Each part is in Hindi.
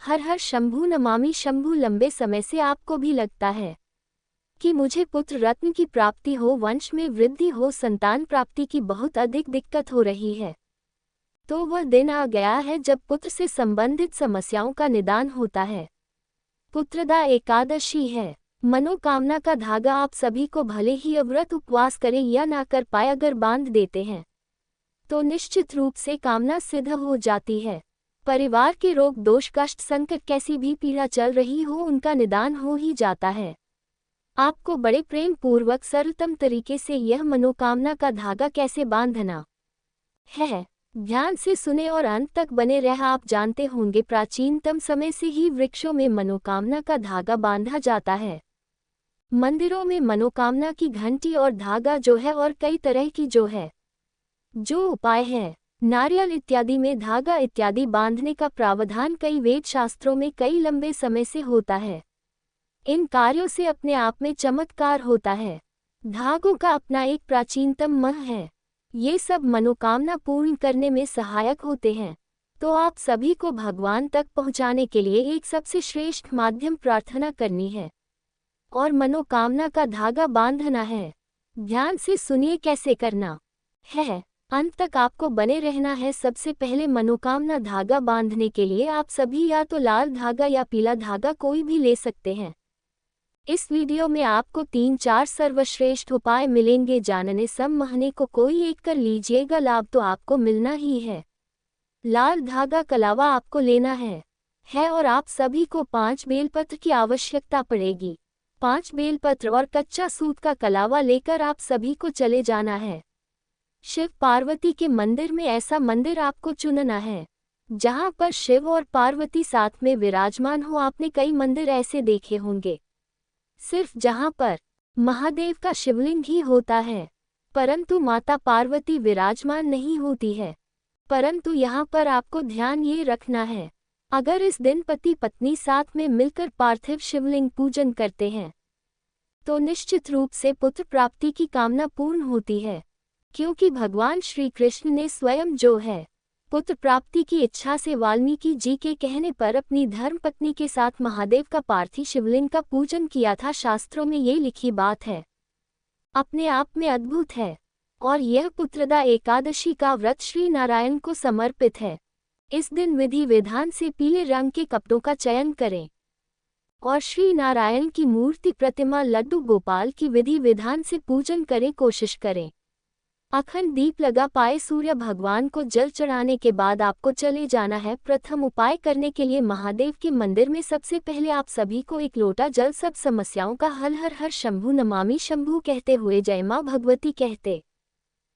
हर हर शंभू नमामि शंभू। लंबे समय से आपको भी लगता है कि मुझे पुत्र रत्न की प्राप्ति हो, वंश में वृद्धि हो, संतान प्राप्ति की बहुत अधिक दिक्कत हो रही है। तो वह दिन आ गया है जब पुत्र से संबंधित समस्याओं का निदान होता है। पुत्रदा एकादशी है। मनोकामना का धागा आप सभी को भले ही व्रत उपवास करें या ना कर पाए, अगर बांध देते हैं तो निश्चित रूप से कामना सिद्ध हो जाती है। परिवार के रोग दोष कष्ट संकट कैसी भी पीड़ा चल रही हो, उनका निदान हो ही जाता है। आपको बड़े प्रेम पूर्वक सरलतम तरीके से यह मनोकामना का धागा कैसे बांधना है, ध्यान से सुने और अंत तक बने रह। आप जानते होंगे प्राचीनतम समय से ही वृक्षों में मनोकामना का धागा बांधा जाता है। मंदिरों में मनोकामना की घंटी और धागा जो है, और कई तरह की जो उपाय है, नारियल इत्यादि में धागा इत्यादि बांधने का प्रावधान कई वेद शास्त्रों में कई लंबे समय से होता है। इन कार्यों से अपने आप में चमत्कार होता है। धागों का अपना एक प्राचीनतम मह है। ये सब मनोकामना पूर्ण करने में सहायक होते हैं। तो आप सभी को भगवान तक पहुंचाने के लिए एक सबसे श्रेष्ठ माध्यम प्रार्थना करनी है और मनोकामना का धागा बांधना है। ध्यान से सुनिए कैसे करना है, अंत तक आपको बने रहना है। सबसे पहले मनोकामना धागा बांधने के लिए आप सभी या तो लाल धागा या पीला धागा कोई भी ले सकते हैं। इस वीडियो में आपको 3-4 सर्वश्रेष्ठ उपाय मिलेंगे, जानने सब महीने को कोई एक कर लीजिएगा, लाभ तो आपको मिलना ही है। लाल धागा कलावा आपको लेना है और आप सभी को 5 बेलपत्र की आवश्यकता पड़ेगी। 5 बेलपत्र और कच्चा सूत का कलावा लेकर आप सभी को चले जाना है। शिव पार्वती के मंदिर में ऐसा मंदिर आपको चुनना है जहां पर शिव और पार्वती साथ में विराजमान हो। आपने कई मंदिर ऐसे देखे होंगे सिर्फ जहां पर महादेव का शिवलिंग ही होता है, परंतु माता पार्वती विराजमान नहीं होती है। परंतु यहाँ पर आपको ध्यान ये रखना है, अगर इस दिन पति पत्नी साथ में मिलकर पार्थिव शिवलिंग पूजन करते हैं तो निश्चित रूप से पुत्र प्राप्ति की कामना पूर्ण होती है, क्योंकि भगवान श्री कृष्ण ने स्वयं जो है पुत्र प्राप्ति की इच्छा से वाल्मीकि जी के कहने पर अपनी धर्मपत्नी के साथ महादेव का पार्थिव शिवलिंग का पूजन किया था। शास्त्रों में ये लिखी बात है, अपने आप में अद्भुत है। और यह पुत्रदा एकादशी का व्रत श्री नारायण को समर्पित है। इस दिन विधि विधान से पीले रंग के कपड़ों का चयन करें और श्री नारायण की मूर्ति प्रतिमा लड्डू गोपाल की विधि विधान से पूजन करें। कोशिश करें अखंड दीप लगा पाए। सूर्य भगवान को जल चढ़ाने के बाद आपको चले जाना है। प्रथम उपाय करने के लिए महादेव के मंदिर में सबसे पहले आप सभी को एक लोटा जल सब समस्याओं का हल हर हर शंभू नमामि शंभू कहते हुए जय मां भगवती कहते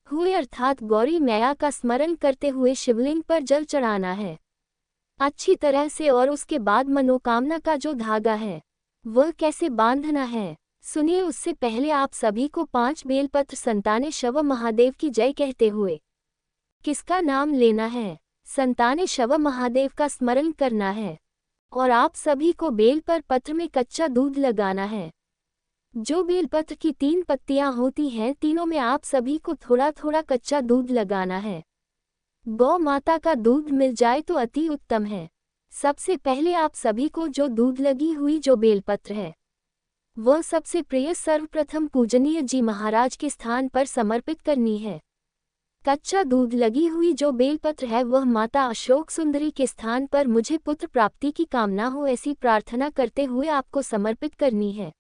हुए अर्थात गौरी मैया का स्मरण करते हुए शिवलिंग पर जल चढ़ाना है अच्छी तरह से। और उसके बाद मनोकामना का जो धागा है वह कैसे बांधना है सुनिए। उससे पहले आप सभी को 5 बेलपत्र संताने शव महादेव की जय कहते हुए किसका नाम लेना है, संताने शव महादेव का स्मरण करना है। और आप सभी को बेल पर पत्र में कच्चा दूध लगाना है। जो बेलपत्र की 3 पत्तियां होती हैं, तीनों में आप सभी को थोड़ा थोड़ा कच्चा दूध लगाना है। गौ माता का दूध मिल जाए तो अति उत्तम है। सबसे पहले आप सभी को जो दूध लगी हुई जो बेलपत्र है वह सबसे प्रिय सर्वप्रथम पूजनीय जी महाराज के स्थान पर समर्पित करनी है। कच्चा दूध लगी हुई जो बेलपत्र है वह माता अशोक सुंदरी के स्थान पर मुझे पुत्र प्राप्ति की कामना हो ऐसी प्रार्थना करते हुए आपको समर्पित करनी है।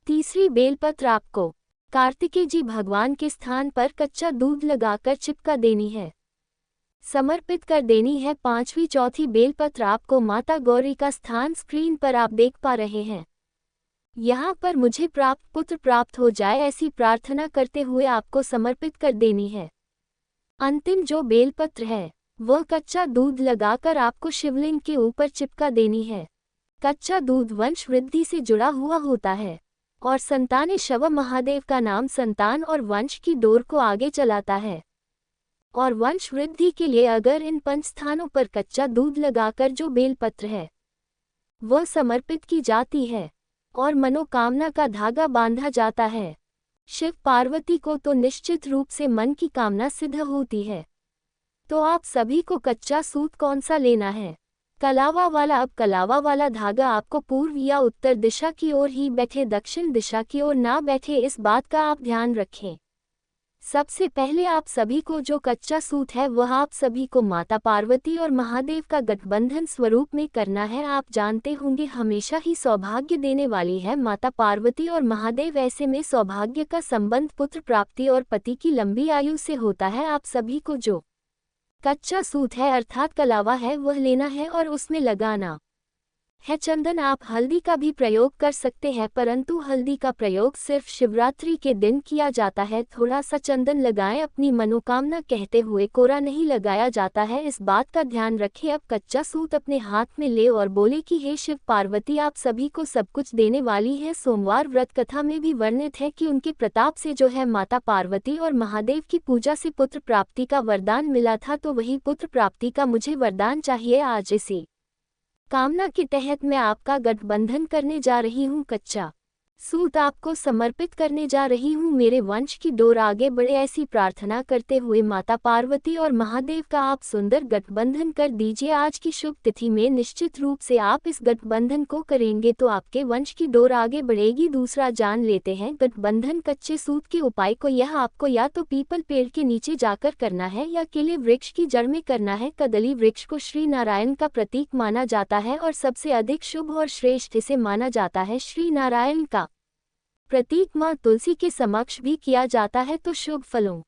तीसरी बेलपत्र आपको कार्तिकेय जी भगवान के स्थान पर कच्चा दूध लगाकर चिपका देनी है, समर्पित कर देनी है। 5वीं चौथी बेलपत्र आपको माता गौरी का स्थान स्क्रीन पर आप देख पा रहे हैं। यहाँ पर मुझे प्राप्त पुत्र प्राप्त हो जाए ऐसी प्रार्थना करते हुए आपको समर्पित कर देनी है। अंतिम जो बेलपत्र है वह कच्चा दूध लगाकर आपको शिवलिंग के ऊपर चिपका देनी है। कच्चा दूध वंश वृद्धि से जुड़ा हुआ होता है और संताने शव महादेव का नाम संतान और वंश की डोर को आगे चलाता है। और वंश वृद्धि के लिए अगर इन 5 स्थानों पर कच्चा दूध लगाकर जो बेलपत्र है वह समर्पित की जाती है और मनोकामना का धागा बांधा जाता है, शिव पार्वती को तो निश्चित रूप से मन की कामना सिद्ध होती है। तो आप सभी को कच्चा सूत कौन सा लेना है, कलावा वाला। अब कलावा वाला धागा आपको पूर्व या उत्तर दिशा की ओर ही बैठे, दक्षिण दिशा की ओर ना बैठे, इस बात का आप ध्यान रखें। सबसे पहले आप सभी को जो कच्चा सूत है वह आप सभी को माता पार्वती और महादेव का गठबंधन स्वरूप में करना है। आप जानते होंगे हमेशा ही सौभाग्य देने वाली है माता पार्वती और महादेव, ऐसे में सौभाग्य का संबंध पुत्र प्राप्ति और पति की लंबी आयु से होता है। आप सभी को जो कच्चा सूत है अर्थात कलावा है वह लेना है और उसमें लगाना है चंदन। आप हल्दी का भी प्रयोग कर सकते हैं, परंतु हल्दी का प्रयोग सिर्फ शिवरात्रि के दिन किया जाता है। थोड़ा सा चंदन लगाएं, अपनी मनोकामना कहते हुए, कोरा नहीं लगाया जाता है, इस बात का ध्यान रखें। अब कच्चा सूत अपने हाथ में ले और बोले कि हे शिव पार्वती, आप सभी को सब कुछ देने वाली है। सोमवार व्रत कथा में भी वर्णित है कि उनके प्रताप से जो है माता पार्वती और महादेव की पूजा से पुत्र प्राप्ति का वरदान मिला था, तो वही पुत्र प्राप्ति का मुझे वरदान चाहिए। आज इसी कामना के तहत मैं आपका गठबंधन करने जा रही हूँ। कच्चा सूत आपको समर्पित करने जा रही हूँ। मेरे वंश की डोर आगे बढ़े, ऐसी प्रार्थना करते हुए माता पार्वती और महादेव का आप सुंदर गठबंधन कर दीजिए। आज की शुभ तिथि में निश्चित रूप से आप इस गठबंधन को करेंगे तो आपके वंश की डोर आगे बढ़ेगी। दूसरा जान लेते हैं गठबंधन कच्चे सूत के उपाय को। यह आपको या तो पीपल पेड़ के नीचे जाकर करना है या केले वृक्ष की जड़ में करना है। कदली वृक्ष को श्री नारायण का प्रतीक माना जाता है और सबसे अधिक शुभ और श्रेष्ठ इसे माना जाता है। श्री नारायण का प्रतीक माँ तुलसी के समक्ष भी किया जाता है तो शुभ फलों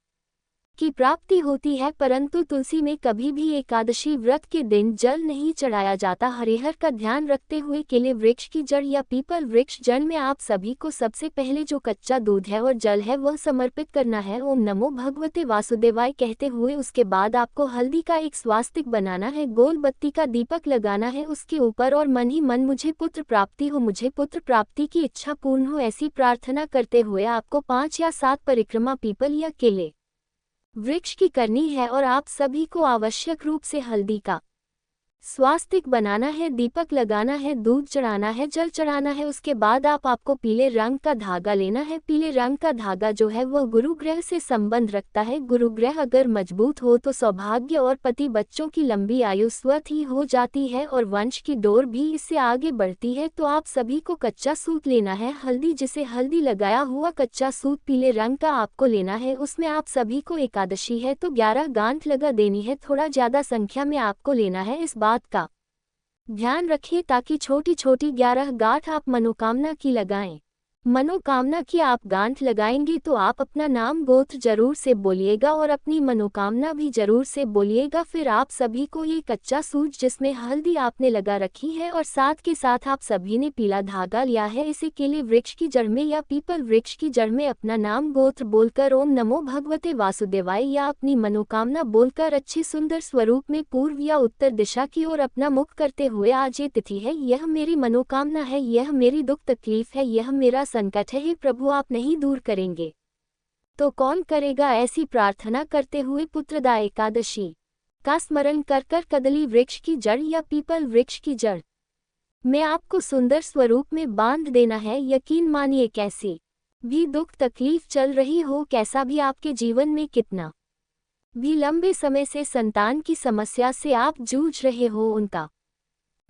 की प्राप्ति होती है, परंतु तुलसी में कभी भी एकादशी व्रत के दिन जल नहीं चढ़ाया जाता। हरिहर का ध्यान रखते हुए केले वृक्ष की जड़ या पीपल वृक्ष जड़ में आप सभी को सबसे पहले जो कच्चा दूध है और जल है वह समर्पित करना है। ओम नमो भगवते वासुदेवाय कहते हुए उसके बाद आपको हल्दी का एक स्वास्तिक बनाना है, गोल बत्ती का दीपक लगाना है उसके ऊपर और मन ही मन मुझे पुत्र प्राप्ति हो, मुझे पुत्र प्राप्ति की इच्छा पूर्ण हो, ऐसी प्रार्थना करते हुए आपको 5 या 7 परिक्रमा पीपल या केले वृक्ष की करनी है और आप सभी को आवश्यक रूप से हल्दी का स्वास्तिक बनाना है, दीपक लगाना है, दूध चढ़ाना है, जल चढ़ाना है। उसके बाद आपको पीले रंग का धागा लेना है। पीले रंग का धागा जो है वह गुरु ग्रह से संबंध रखता है। गुरु ग्रह अगर मजबूत हो तो सौभाग्य और पति बच्चों की लंबी आयु स्वतः ही हो जाती है और वंश की डोर भी इससे आगे बढ़ती है। तो आप सभी को कच्चा सूत लेना है, हल्दी जिसे हल्दी लगाया हुआ कच्चा सूत पीले रंग का आपको लेना है। उसमें आप सभी को एकादशी है तो 11 गांठ लगा देनी है, थोड़ा ज्यादा संख्या में आपको लेना है। इस बात का ध्यान रखिए ताकि छोटी छोटी 11 गांठ आप मनोकामना की लगाएं। मनोकामना की आप गांठ लगाएंगे तो आप अपना नाम गोत्र जरूर से बोलिएगा और अपनी मनोकामना भी जरूर से बोलिएगा। फिर आप सभी को ये कच्चा सूत जिसमें हल्दी आपने लगा रखी है और साथ के साथ आप सभी ने पीला धागा लिया है, इसे केले वृक्ष की जड़ में या पीपल वृक्ष की जड़ में अपना नाम गोत्र बोलकर ओम नमो भगवते वासुदेवाय या अपनी मनोकामना बोलकर अच्छे सुंदर स्वरूप में पूर्व या उत्तर दिशा की ओर अपना मुख करते हुए, आज ये तिथि है, यह मेरी मनोकामना है, यह मेरी दुख तकलीफ है, यह मेरा संकट है, हे प्रभु आप नहीं दूर करेंगे तो कौन करेगा। ऐसी प्रार्थना करते हुए पुत्रदा एकादशी का स्मरण कर कर कदली वृक्ष की जड़ या पीपल वृक्ष की जड़ में आपको सुंदर स्वरूप में बांध देना है। यकीन मानिए कैसी भी दुख तकलीफ चल रही हो, कैसा भी आपके जीवन में कितना भी लंबे समय से संतान की समस्या से आप जूझ रहे हो, उनका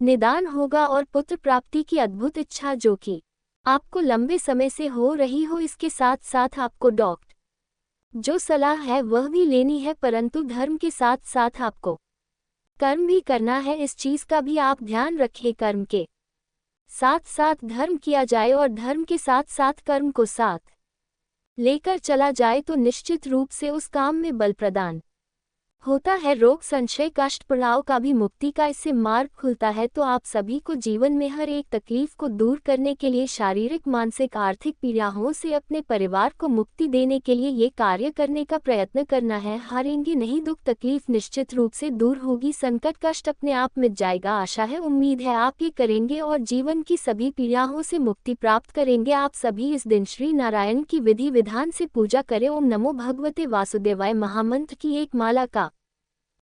निदान होगा और पुत्र प्राप्ति की अद्भुत इच्छा जो कि आपको लंबे समय से हो रही हो, इसके साथ साथ आपको डॉक्टर जो सलाह है वह भी लेनी है, परंतु धर्म के साथ साथ आपको कर्म भी करना है। इस चीज का भी आप ध्यान रखें, कर्म के साथ साथ धर्म किया जाए और धर्म के साथ साथ कर्म को साथ लेकर चला जाए तो निश्चित रूप से उस काम में बल प्रदान होता है। रोग संशय कष्ट पड़ाव का भी मुक्ति का इससे मार्ग खुलता है। तो आप सभी को जीवन में हर एक तकलीफ को दूर करने के लिए, शारीरिक मानसिक आर्थिक पीड़ाओं से अपने परिवार को मुक्ति देने के लिए ये कार्य करने का प्रयत्न करना है। हारेंगे नहीं, दुख तकलीफ निश्चित रूप से दूर होगी, संकट कष्ट अपने आप मिट जाएगा। आशा है, उम्मीद है आप ये करेंगे और जीवन की सभी पीड़ाओं से मुक्ति प्राप्त करेंगे। आप सभी इस दिन श्री नारायण की विधि विधान से पूजा करें। ओम नमो भगवते वासुदेवाय महामंत्र की एक माला का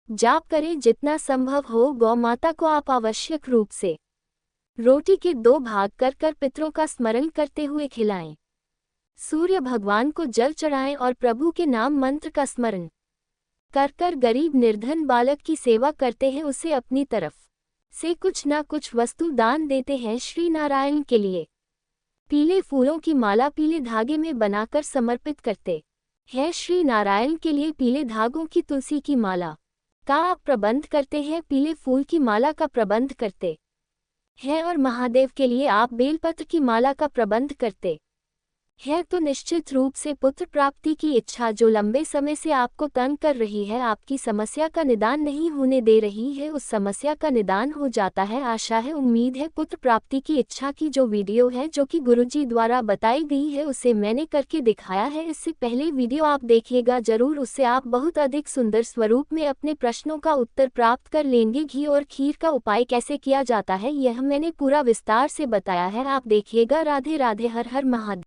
जाप करें जितना संभव हो। गौ माता को आप आवश्यक रूप से रोटी के 2 भाग कर कर पितरों का स्मरण करते हुए खिलाएं। सूर्य भगवान को जल चढ़ाएं और प्रभु के नाम मंत्र का स्मरण कर कर गरीब निर्धन बालक की सेवा करते हैं, उसे अपनी तरफ से कुछ न कुछ वस्तु दान देते हैं श्री नारायण के लिए। पीले फूलों की माला पीले धागे में बनाकर समर्पित करते हैं श्री नारायण के लिए। पीले धागों की तुलसी की माला का आप प्रबंध करते हैं, पीले फूल की माला का प्रबंध करते हैं और महादेव के लिए आप बेलपत्र की माला का प्रबंध करते हैं तो निश्चित रूप से पुत्र प्राप्ति की इच्छा जो लंबे समय से आपको तंग कर रही है, आपकी समस्या का निदान नहीं होने दे रही है, उस समस्या का निदान हो जाता है। आशा है, उम्मीद है पुत्र प्राप्ति की इच्छा की जो वीडियो है जो कि गुरुजी द्वारा बताई गई है उसे मैंने करके दिखाया है। इससे पहले वीडियो आप देखिएगा जरूर, उससे आप बहुत अधिक सुंदर स्वरूप में अपने प्रश्नों का उत्तर प्राप्त कर लेंगे। घी और खीर का उपाय कैसे किया जाता है यह मैंने पूरा विस्तार से बताया है, आप देखिएगा। राधे राधे, हर हर महादेव।